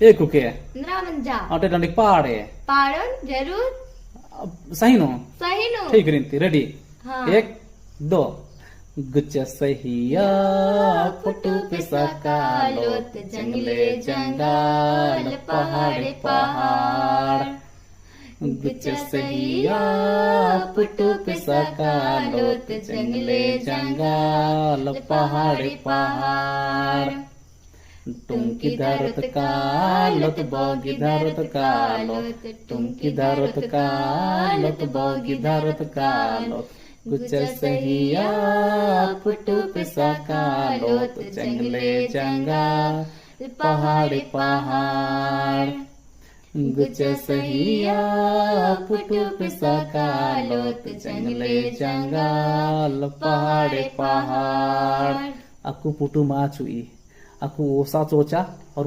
एक के नरामंजा अटे डंडी पाड़े पाड़न जरूर सही नो सही नो ठीक रिंती रेडी हाँ 1 2 गुच्च सहिया फुटू पे सकालोत जंगले जंगल पहाड़े पहाड़ गुच्च सहिया फुटू पे सकालोत जंगले जंगल पहाड़े पहाड़ तुम किधर कालोत बोगी धरत कालोत तुम किधर कालोत बोगी धरत कालोत गुच्च सहिया फुटू पे सकालोत जंगले जंगल पहाड़े पहाड़ गुच्च सहिया फुटू पे सकालोत जंगले जंगल पहाड़े पहाड़ aku putu macui aku osa coca